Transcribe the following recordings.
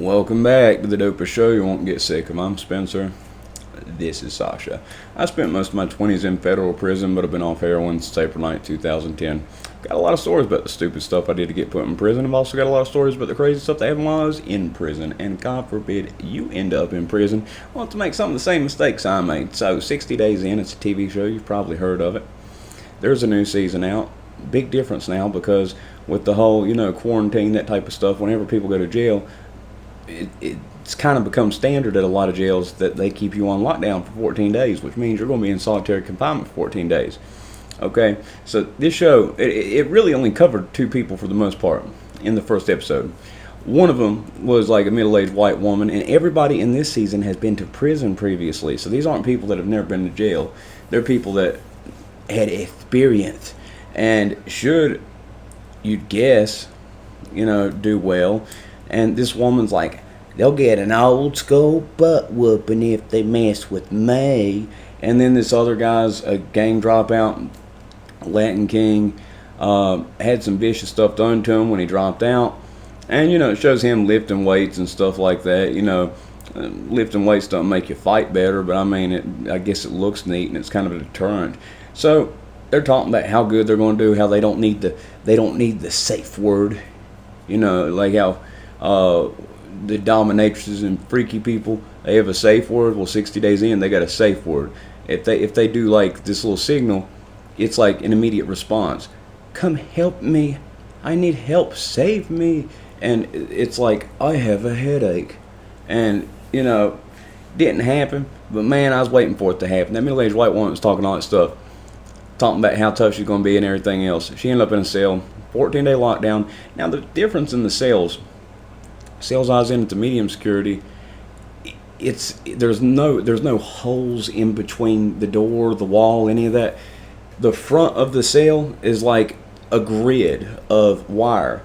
Welcome back to the dopest show you won't get sick of. I'm Spencer. This is Sasha. I spent most of my 20s in federal prison, but I've been off heroin since April 9, 2010. Got a lot of stories about the stupid stuff I did to get put in prison. I've also got a lot of stories about the crazy stuff that happened while I was in prison. And God forbid you end up in prison. I want to make some of the same mistakes I made. So 60 Days In, it's a TV show. You've probably heard of it. There's a new season out. Big difference now because with the whole, quarantine, that type of stuff, whenever people go to jail, it's kind of become standard at a lot of jails that they keep you on lockdown for 14 days, which means you're going to be in solitary confinement for 14 days. Okay, so this show, it really only covered two people for the most part in the first episode. One of them was like a middle-aged white woman, and everybody in this season has been to prison previously. So these aren't people that have never been to jail. They're people that had experience and should, you'd guess, do well. And this woman's like, they'll get an old school butt whooping if they mess with me. And then this other guy's a gang dropout, Latin King, had some vicious stuff done to him when he dropped out. And, it shows him lifting weights and stuff like that. Lifting weights don't make you fight better, but I guess it looks neat and it's kind of a deterrent. So they're talking about how good they're going to do, how they don't need the safe word. Like how the dominatrixes and freaky people, they have a safe word. Well, 60 Days In, they got a safe word. If they do like this little signal, it's like an immediate response. Come help me. I need help. Save me. And it's like, I have a headache. And, didn't happen. But man, I was waiting for it to happen. That middle-aged white woman was talking all that stuff. Talking about how tough she's going to be and everything else. She ended up in a cell. 14-day lockdown. Now, the difference in the cells I was in at the medium security, there's no holes in between the door, the wall, any of that. The front of the cell is like a grid of wire.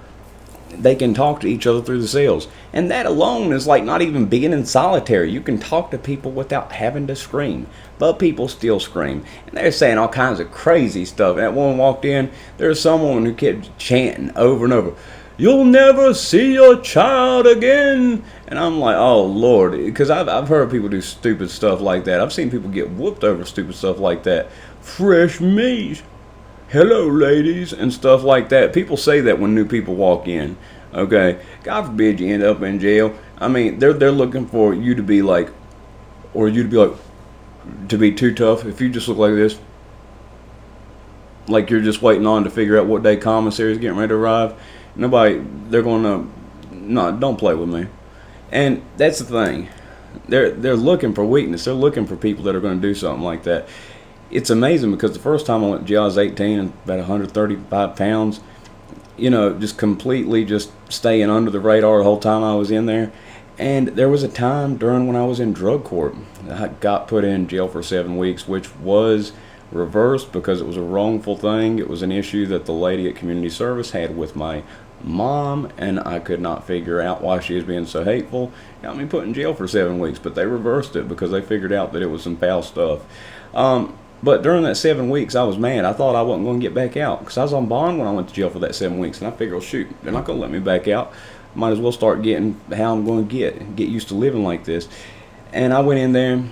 They can talk to each other through the cells. And that alone is like not even being in solitary. You can talk to people without having to scream. But people still scream. And they're saying all kinds of crazy stuff. That woman walked in, there's someone who kept chanting over and over, "You'll never see your child again." And I'm like, oh Lord, because I've heard people do stupid stuff like that. I've seen people get whooped over stupid stuff like that. Fresh meat. Hello, ladies, and stuff like that. People say that when new people walk in. Okay, God forbid you end up in jail. They're looking for you to be like, or you to be like, to be too tough. If you just look like this, like you're just waiting on to figure out what day commissary is getting ready to arrive. They're going to, no, don't play with me. And that's the thing. They're looking for weakness. They're looking for people that are going to do something like that. It's amazing because the first time I went to jail, I was 18 and about 135 pounds. Just completely just staying under the radar the whole time I was in there. And there was a time during when I was in drug court, I got put in jail for 7 weeks, which was reversed because it was a wrongful thing. It was an issue that the lady at community service had with my mom, and I could not figure out why she was being so hateful. Got me put in jail for 7 weeks, but they reversed it because they figured out that it was some foul stuff. But during that 7 weeks, I was mad. I thought I wasn't going to get back out because I was on bond when I went to jail for that 7 weeks, and I figured, well, shoot, they're not going to let me back out. Might as well start getting how I'm going to get used to living like this. And I went in there,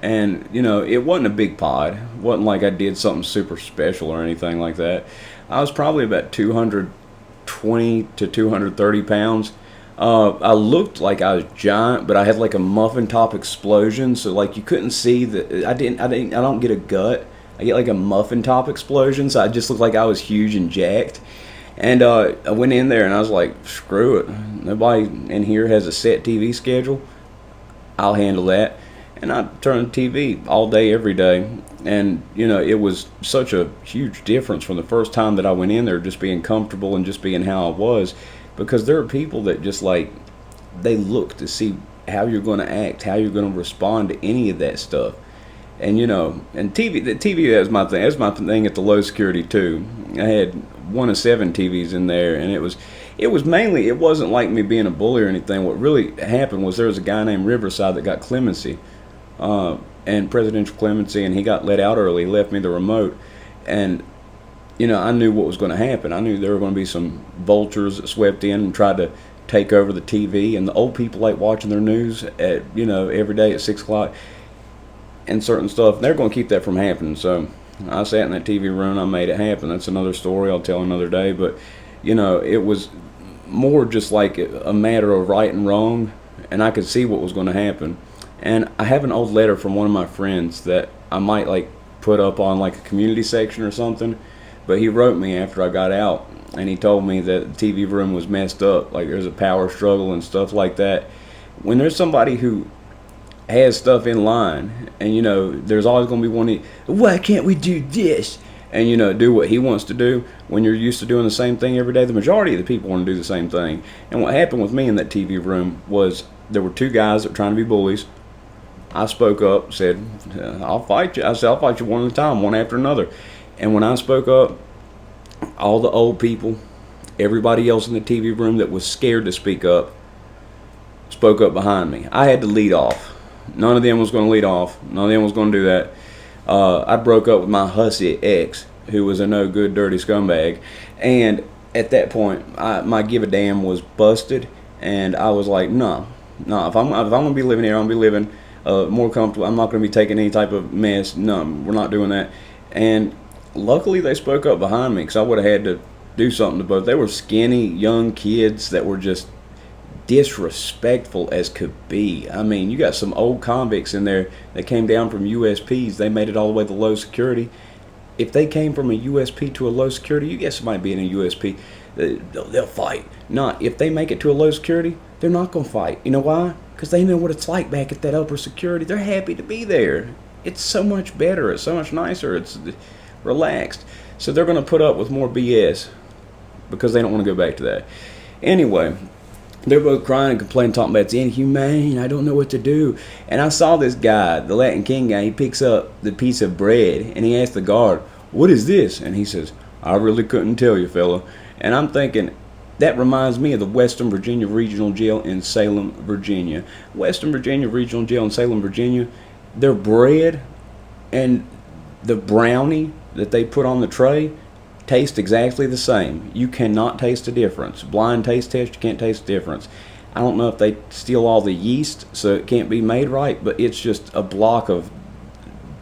and it wasn't a big pod. It wasn't like I did something super special or anything like that. I was probably about 220 to 230 pounds. I looked like I was giant, but I had like a muffin top explosion, so like you couldn't see that. I don't get a gut. I get like a muffin top explosion, so I just looked like I was huge and jacked. And I went in there and I was like, screw it. Nobody in here has a set TV schedule. I'll handle that. And I turned the TV all day, every day. And, it was such a huge difference from the first time that I went in there, just being comfortable and just being how I was. Because there are people that just like, they look to see how you're going to act, how you're going to respond to any of that stuff. And, and TV, that was my thing. That was my thing at the low security too. I had 1 of 7 TVs in there, and it was mainly, it wasn't like me being a bully or anything. What really happened was there was a guy named Riverside that got clemency, and presidential clemency, and he got let out early. He left me the remote, and I knew what was going to happen. I knew there were going to be some vultures that swept in and tried to take over the TV, and the old people like watching their news at every day at 6 o'clock and certain stuff. They're going to keep that from happening. So I sat in that TV room. I made it happen. That's another story I'll tell another day. But it was more just like a matter of right and wrong, and I could see what was going to happen. And I have an old letter from one of my friends that I might like put up on like a community section or something. But he wrote me after I got out, and he told me that the TV room was messed up, like there's a power struggle and stuff like that. When there's somebody who has stuff in line, and there's always going to be one, why can't we do this? And do what he wants to do. When you're used to doing the same thing every day, the majority of the people want to do the same thing. And what happened with me in that TV room was there were two guys that were trying to be bullies. I spoke up, said, I'll fight you. I said, I'll fight you one at a time, one after another. And when I spoke up, all the old people, everybody else in the TV room that was scared to speak up, spoke up behind me. I had to lead off. None of them was going to lead off. None of them was going to do that. I broke up with my hussy ex, who was a no good, dirty scumbag. And at that point, my give a damn was busted. And I was like, no. If I'm going to be living here, I'm going to be living more comfortable. I'm not going to be taking any type of mess. No, we're not doing that. And luckily, they spoke up behind me, because I would have had to do something to both. They were skinny, young kids that were just disrespectful as could be. I mean, you got some old convicts in there that came down from USPs. They made it all the way to low security. If they came from a USP to a low security, you get somebody being a USP, they'll fight. Not if they make it to a low security, they're not going to fight. You know why? Because they know what it's like back at that upper security. They're happy to be there. It's so much better. It's so much nicer. It's relaxed. So they're going to put up with more BS because they don't want to go back to that. Anyway, they're both crying and complaining, talking about it's inhumane, I don't know what to do. And I saw this guy, the Latin King guy, he picks up the piece of bread and he asks the guard, what is this? And he says, I really couldn't tell you, fella. And I'm thinking, that reminds me of the Western Virginia Regional Jail in Salem, Virginia. Western Virginia Regional Jail in Salem, Virginia, their bread and the brownie that they put on the tray taste exactly the same. You cannot taste the difference. Blind taste test, you can't taste the difference. I don't know if they steal all the yeast so it can't be made right, but it's just a block of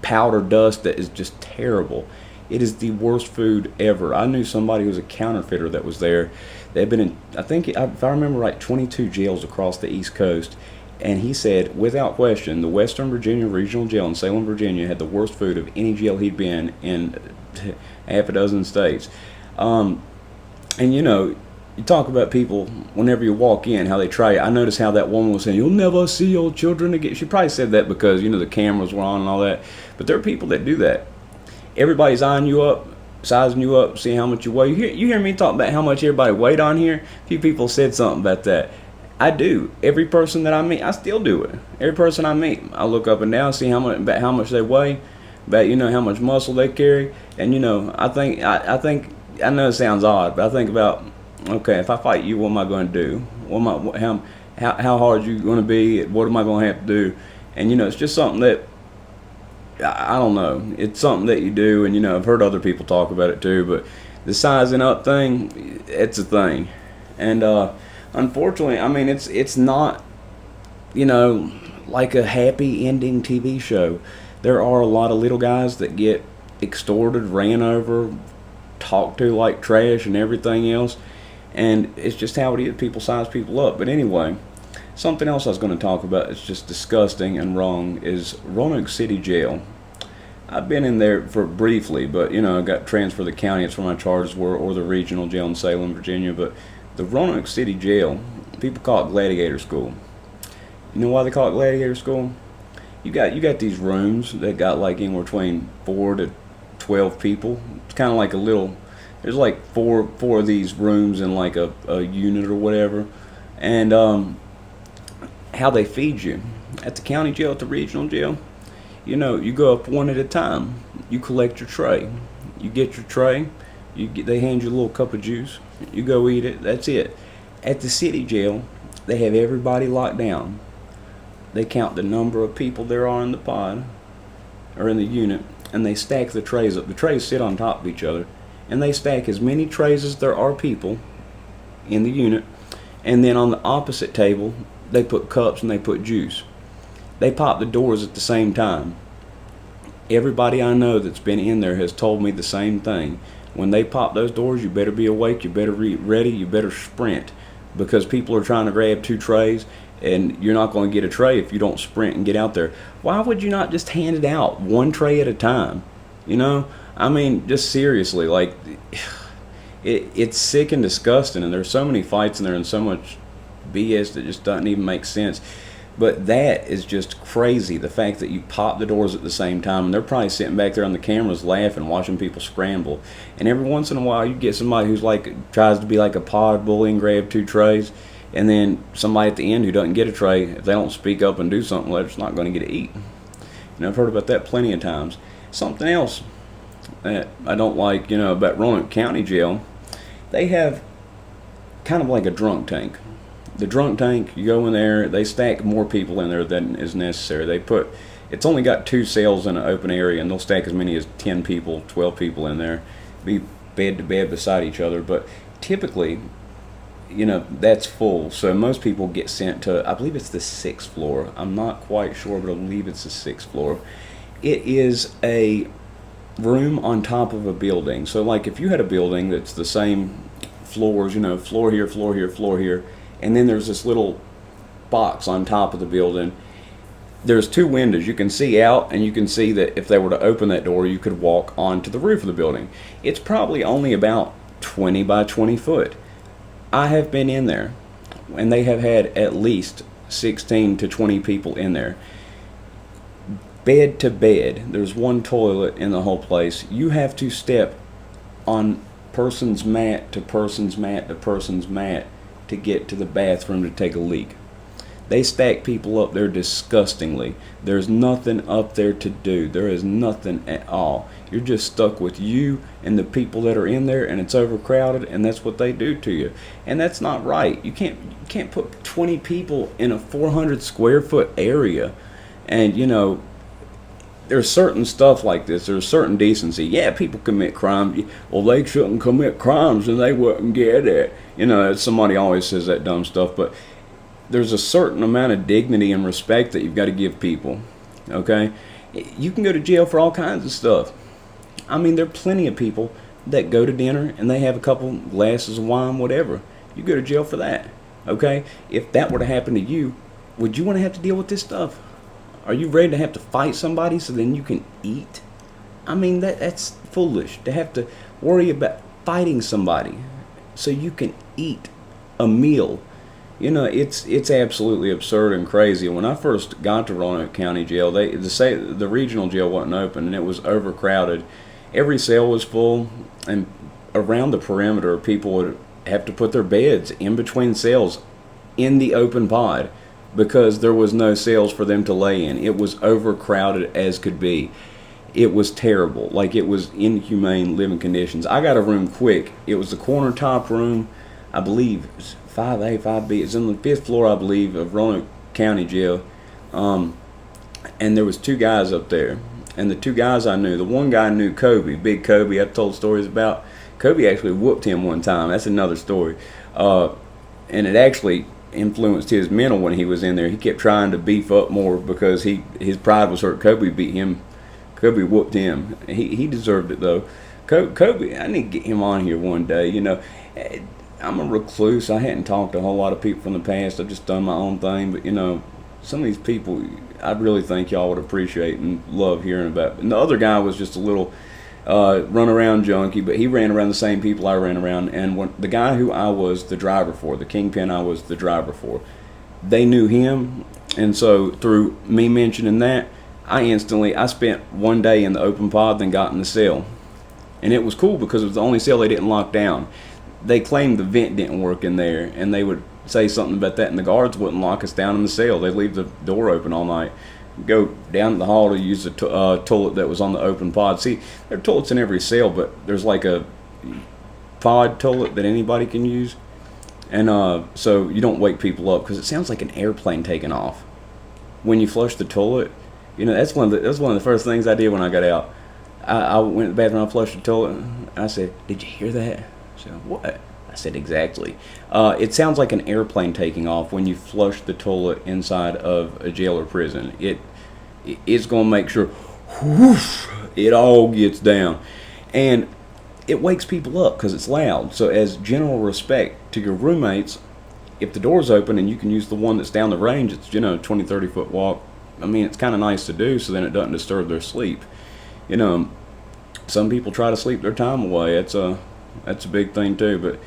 powder dust that is just terrible. It is the worst food ever. I knew somebody who was a counterfeiter that was there. They've been in, I think, if I remember right, 22 jails across the East Coast. And he said, without question, the Western Virginia Regional Jail in Salem, Virginia had the worst food of any jail he'd been in half a dozen states. And you talk about people, whenever you walk in, how they try you. I noticed how that woman was saying, you'll never see your children again. She probably said that because, the cameras were on and all that. But there are people that do that. Everybody's eyeing you up, sizing you up, seeing how much you weigh. You hear me talk about how much everybody weighed on here? A few people said something about that. I do. Every person that I meet, I still do it. Every person I meet, I look up and down, see how much they weigh, about how much muscle they carry, and I think I know it sounds odd, but I think about, okay, if I fight you, what am I going to do? How hard are you going to be? What am I going to have to do? And it's just something that I don't know. It's something that you do, and I've heard other people talk about it too. But the sizing up thing, it's a thing, and unfortunately, I mean, it's not, like a happy ending TV show. There are a lot of little guys that get extorted, ran over, talked to like trash and everything else. And it's just how it is. People size people up. But anyway, something else I was going to talk about that's just disgusting and wrong is Roanoke City Jail. I've been in there for briefly, but I got transferred to the county. It's where my charges were, or the regional jail in Salem, Virginia. But the Roanoke City Jail, people call it Gladiator School. You know why they call it Gladiator School? You got these rooms that got like anywhere between 4 to 12 people. It's kind of like a little. There's like four of these rooms in like a unit or whatever, and how they feed you at the county jail, at the regional jail. You go up one at a time. You collect your tray. You get your tray. They hand you a little cup of juice. You go eat it. That's it. At the city jail, they have everybody locked down. They count the number of people there are in the pod or in the unit, and they stack the trays up. The trays sit on top of each other, and they stack as many trays as there are people in the unit, And then on the opposite table, they put cups and they put juice. They pop the doors at the same time. Everybody I know that's been in there has told me the same thing. When they pop those doors, you better be awake, you better be ready, you better sprint, because people are trying to grab 2 trays, and you're not going to get a tray if you don't sprint and get out there. Why would you not just hand it out 1 tray at a time? You know, I mean, just seriously, like, it's sick and disgusting, and there's so many fights in there and so much BS that just doesn't even make sense. But that is just crazy, the fact that you pop the doors at the same time, and they're probably sitting back there on the cameras laughing, watching people scramble. And every once in a while you get somebody who's like, tries to be like a pod bully and grab 2 trays, and then somebody at the end who doesn't get a tray, if they don't speak up and do something, they're just not going to get to eat. And I've heard about that plenty of times. Something else that I don't like, about Roanoke County Jail, they have kind of like a drunk tank. The drunk tank, you go in there, they stack more people in there than is necessary. It's only got 2 cells in an open area, and they'll stack as many as 10 people, 12 people in there, be bed to bed beside each other. But typically, that's full. So most people get sent to, I believe it's the 6th floor. I'm not quite sure, but I believe it's the 6th floor. It is a room on top of a building. So like if you had a building that's the same floors, floor here, floor here, floor here, and then there's this little box on top of the building. There's 2 windows. You can see out, and you can see that if they were to open that door, you could walk onto the roof of the building. It's probably only about 20 by 20 foot. I have been in there, and they have had at least 16 to 20 people in there. Bed to bed. There's 1 toilet in the whole place. You have to step on person's mat to person's mat to person's mat to get to the bathroom to take a leak. They stack people up there disgustingly. There's nothing up there to do. There is nothing at all. You're just stuck with you and the people that are in there, and it's overcrowded, and that's what they do to you. And that's not right. You can't put 20 people in a 400 square foot area. And there's certain stuff like this. There's certain decency. Yeah, people commit crimes. Well, they shouldn't commit crimes and they wouldn't get it. Somebody always says that dumb stuff, but there's a certain amount of dignity and respect that you've got to give people, okay? You can go to jail for all kinds of stuff. I mean, there are plenty of people that go to dinner and they have a couple glasses of wine, whatever. You go to jail for that, okay? If that were to happen to you, would you want to have to deal with this stuff? Are you ready to have to fight somebody so then you can eat? I mean, that's foolish to have to worry about fighting somebody so you can eat a meal. It's absolutely absurd and crazy. When I first got to Roanoke County Jail, the regional jail wasn't open, and it was overcrowded. Every cell was full, and around the perimeter, people would have to put their beds in between cells in the open pod because there was no cells for them to lay in. It was overcrowded as could be. It was terrible. Like, it was inhumane living conditions. I got a room quick. It was the corner top room, I believe. It was 5A, 5B. It's on the 5th floor, I believe, of Roanoke County Jail. And there was 2 guys up there. And the 2 guys I knew, the one guy knew Kobe, Big Kobe, I've told stories about. Kobe actually whooped him one time. That's another story. And it actually influenced his mental when he was in there. He kept trying to beef up more because his pride was hurt. Kobe beat him. Kobe whooped him. He deserved it, though. Kobe, I need to get him on here one day. I'm a recluse. I hadn't talked to a whole lot of people from the past. I've just done my own thing. But, some of these people, I really think y'all would appreciate and love hearing about. And the other guy was just a little run-around junkie, but he ran around the same people I ran around. And the guy who I was the driver for, the kingpin I was the driver for, they knew him. And so through me mentioning that, I spent one day in the open pod, then got in the cell. And it was cool because it was the only cell they didn't lock down. They claimed the vent didn't work in there, and they would say something about that, and the guards wouldn't lock us down in the cell. They'd leave the door open all night. Go down the hall to use the toilet that was on the open pod. See, there are toilets in every cell, but there's like a pod toilet that anybody can use. And so you don't wake people up because it sounds like an airplane taking off. When you flush the toilet, that's one of the first things I did when I got out. I went to the bathroom, I flushed the toilet, and I said, "Did you hear that?" I said, "What?" I said exactly. It sounds like an airplane taking off when you flush the toilet inside of a jail or prison. It's going to make sure whoosh, it all gets down. And it wakes people up because it's loud. So as general respect to your roommates, if the door's open and you can use the one that's down the range, it's 20-30 foot walk. I mean, it's kind of nice to do, so then it doesn't disturb their sleep. Some people try to sleep their time away. That's a big thing too. But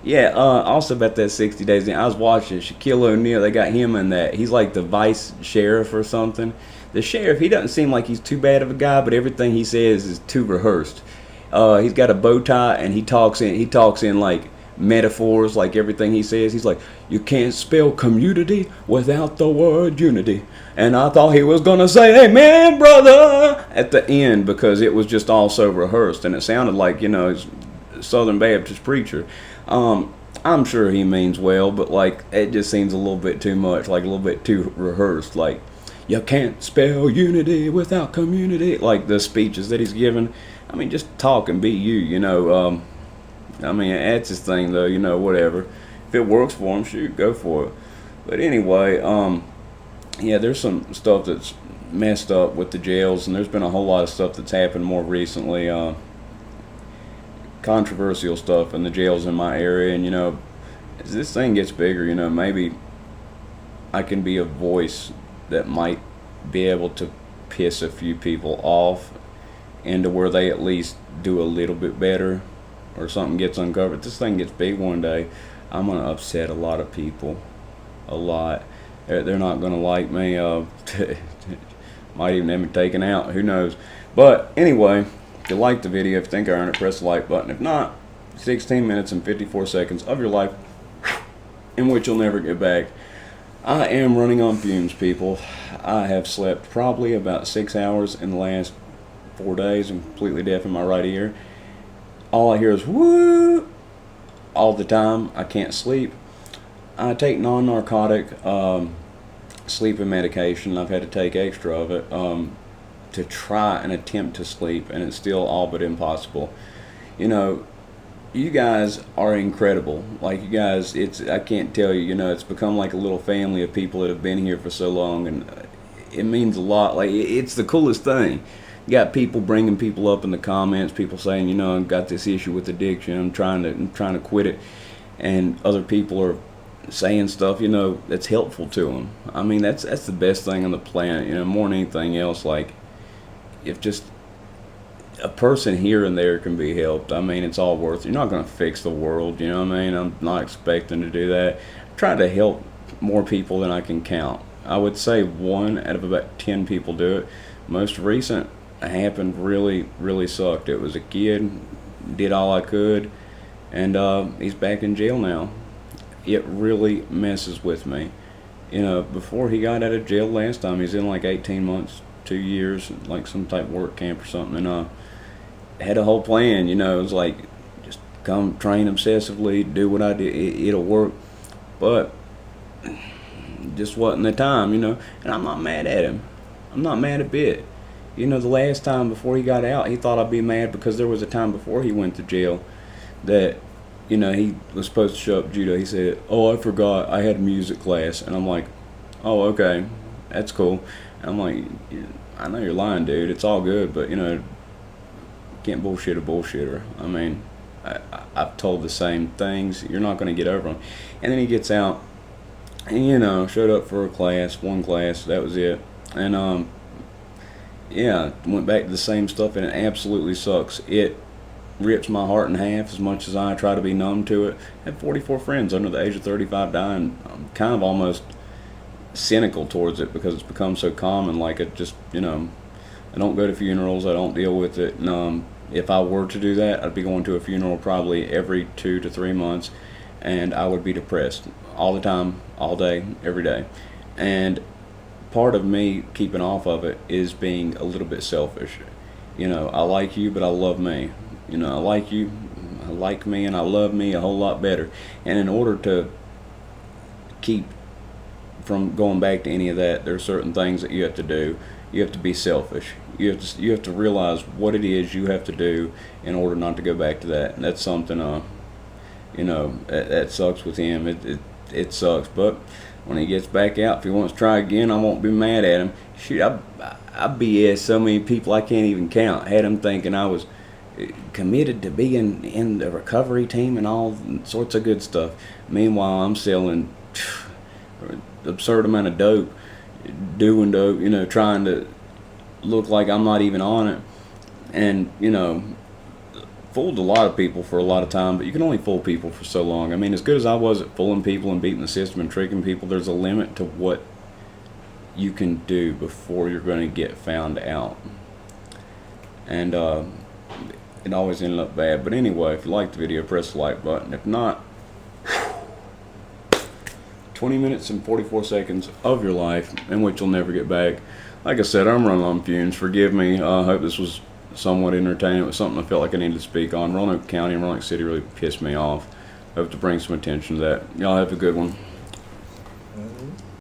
yeah, also about that 60 days. I was watching Shaquille O'Neal. They got him in that. He's like the vice sheriff or something. The sheriff, he doesn't seem like he's too bad of a guy, but everything he says is too rehearsed. He's got a bow tie and he talks in like metaphors, like everything he says. He's like, you can't spell community without the word unity. And I thought he was gonna say, amen, brother, at the end, because it was just all so rehearsed, and it sounded like he's a Southern Baptist preacher. I'm sure he means well, but like it just seems a little bit too much, like a little bit too rehearsed. Like, you can't spell unity without community. Like the speeches that he's given. I mean, just talk and be you. I mean, that's his thing, though, whatever. If it works for him, shoot, go for it. But anyway, yeah, there's some stuff that's messed up with the jails, and there's been a whole lot of stuff that's happened more recently, controversial stuff in the jails in my area. And, as this thing gets bigger, maybe I can be a voice that might be able to piss a few people off into where they at least do a little bit better, or something gets uncovered. This thing gets big one day, I'm going to upset a lot of people. A lot. They're not going to like me. Might even have me taken out. Who knows? But anyway, if you like the video, if you think I earned it, press the like button. If not, 16 minutes and 54 seconds of your life in which you'll never get back. I am running on fumes, people. I have slept probably about 6 hours in the last 4 days. I'm completely deaf in my right ear. All I hear is whoo all the time. I can't sleep. I take non-narcotic sleeping medication. I've had to take extra of it to try and attempt to sleep, and it's still all but impossible. You guys are incredible. Like, you guys, I can't tell you, it's become like a little family of people that have been here for so long, and it means a lot. Like, it's the coolest thing. You got people bringing people up in the comments, people saying, I've got this issue with addiction, I'm trying to quit it, and other people are saying stuff, that's helpful to them. I mean, that's the best thing on the planet, more than anything else. Like, if just a person here and there can be helped, I mean, it's all worth it. You're not going to fix the world, you know what I mean? I'm not expecting to do that. I'm trying to help more people than I can count. I would say 1 out of about 10 people do it. Most recent happened really, really sucked. It was a kid, did all I could, and he's back in jail now. It really messes with me. Before he got out of jail last time, he's in like 18 months, 2 years, like some type of work camp or something, and had a whole plan. It was like, just come train obsessively, do what I did, it'll work. But just wasn't the time, and I'm not mad at him. I'm not mad a bit. The last time before he got out, he thought I'd be mad because there was a time before he went to jail that, he was supposed to show up judo. He said, oh, I forgot, I had music class. And I'm like, oh, okay, that's cool. And I'm like, I know you're lying, dude. It's all good, but, can't bullshit a bullshitter. I mean, I've told the same things. You're not going to get over them. And then he gets out and, showed up for one class, that was it. And, yeah, went back to the same stuff, and it absolutely sucks. It rips my heart in half as much as I try to be numb to it. I had 44 friends under the age of 35 dying. I'm kind of almost cynical towards it because it's become so common. Like, it just, I don't go to funerals. I don't deal with it. And, if I were to do that, I'd be going to a funeral probably every 2 to 3 months, and I would be depressed all the time, all day, every day. And part of me keeping off of it is being a little bit selfish. I like you, but I love me. I like you, I like me, and I love me a whole lot better. And in order to keep from going back to any of that, there are certain things that you have to do. You have to be selfish. You have to realize what it is you have to do in order not to go back to that. And that's something That sucks with him. It sucks. But when he gets back out, if he wants to try again, I won't be mad at him. Shoot, I BS so many people I can't even count. Had them thinking I was committed to being in the recovery team and all sorts of good stuff. Meanwhile, I'm selling absurd amount of dope, doing dope, trying to look like I'm not even on it. And, fooled a lot of people for a lot of time, but you can only fool people for so long. I mean, as good as I was at fooling people and beating the system and tricking people, there's a limit to what you can do before you're going to get found out. And it always ended up bad. But anyway, if you liked the video, press the like button. If not, 20 minutes and 44 seconds of your life in which you'll never get back. Like I said, I'm running on fumes. Forgive me. I hope this was somewhat entertaining. It was something I felt like I needed to speak on. Roanoke County and Roanoke City really pissed me off. I hope to bring some attention to that. Y'all have a good one.